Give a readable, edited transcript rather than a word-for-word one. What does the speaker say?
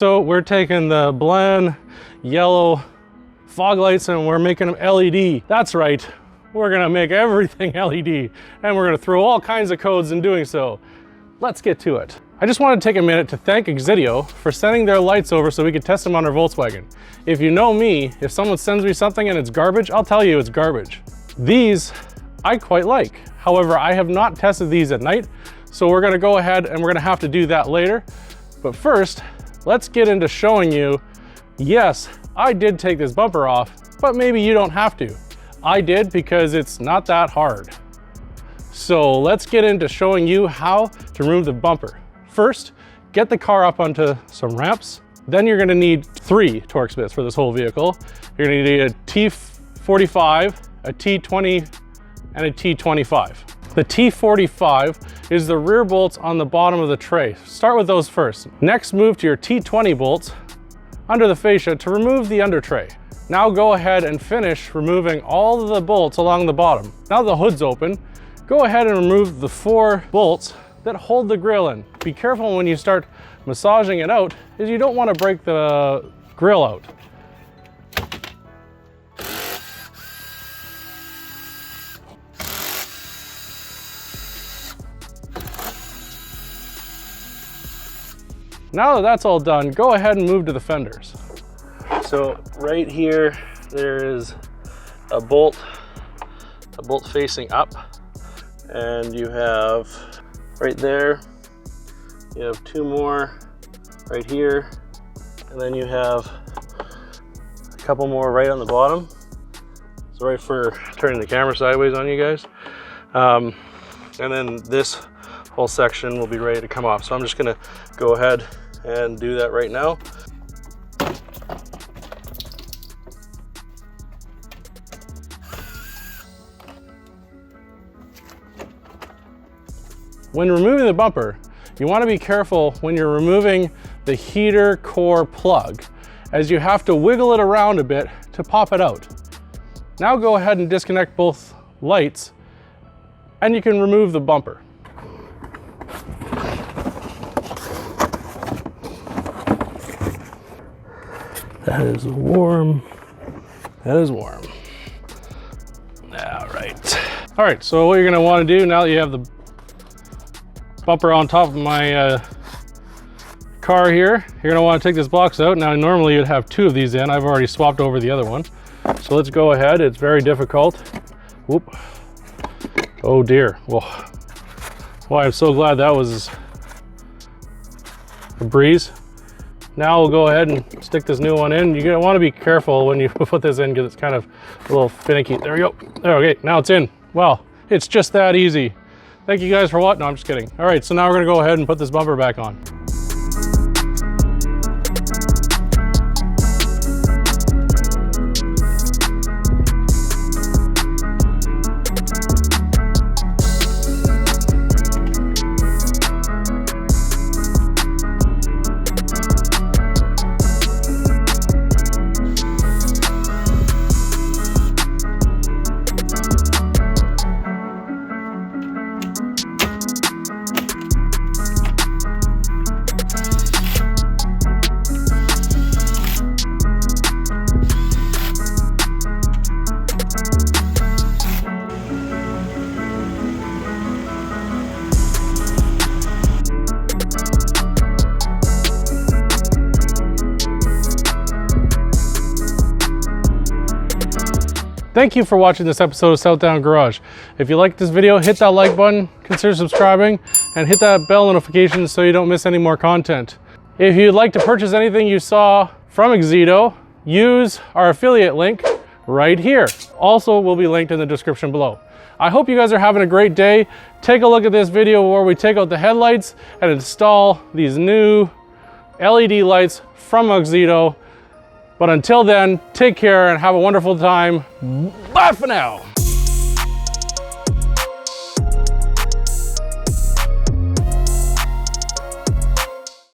So we're taking the blend yellow fog lights and we're making them LED. That's right, we're gonna make everything LED and we're gonna throw all kinds of codes in doing so. Let's get to it. I just want to take a minute to thank AUXITO for sending their lights over so we could test them on our Volkswagen. If you know me, if someone sends me something and it's garbage, I'll tell you it's garbage. These I quite like. However, I have not tested these at night, so we're gonna go ahead and we're gonna have to do that later. But first, let's get into showing you, yes, I did take this bumper off, but maybe you don't have to. I did because it's not that hard. So let's get into showing you how to remove the bumper. First, get the car up onto some ramps. Then you're gonna need 3 Torx bits for this whole vehicle. You're gonna need a T45, a T20, and a T25. The T45 is the rear bolts on the bottom of the tray. Start with those first. Next, move to your T20 bolts under the fascia to remove the under tray. Now go ahead and finish removing all of the bolts along the bottom. Now the hood's open, go ahead and remove the 4 bolts that hold the grille in. Be careful when you start massaging it out, is you don't want to break the grille out. Now that that's all done, go ahead and move to the fenders. So right here, there is a bolt facing up, and you have right there, you have 2 more right here, and then you have a couple more right on the bottom. Sorry for turning the camera sideways on you guys. And then this whole section will be ready to come off. So I'm just gonna go ahead and do that right now. When removing the bumper, you want to be careful when you're removing the heater core plug, as you have to wiggle it around a bit to pop it out. Now go ahead and disconnect both lights and you can remove the bumper. That is warm. That is warm. All right, so what you're gonna want to do now that you have the bumper on top of my car here, you're gonna want to take this box out. Now normally you'd have 2 of these in. I've already swapped over the other one. So let's go ahead. It's very difficult. Whoop. Oh dear. Well, I'm so glad that was a breeze. Now we'll go ahead and stick this new one in. You're gonna want to be careful when you put this in because it's kind of a little finicky. There we go. Okay, now it's in. Wow, it's just that easy. Thank you guys for watching. No, I'm just kidding. All right, so now we're gonna go ahead and put this bumper back on. Thank you for watching this episode of Southdown Garage. If you liked this video, hit that like button, consider subscribing, and hit that bell notification so you don't miss any more content. If you'd like to purchase anything you saw from AUXITO, use our affiliate link right here. Also will be linked in the description below. I hope you guys are having a great day. Take a look at this video where we take out the headlights and install these new LED lights from AUXITO. But until then, take care and have a wonderful time. Bye for now.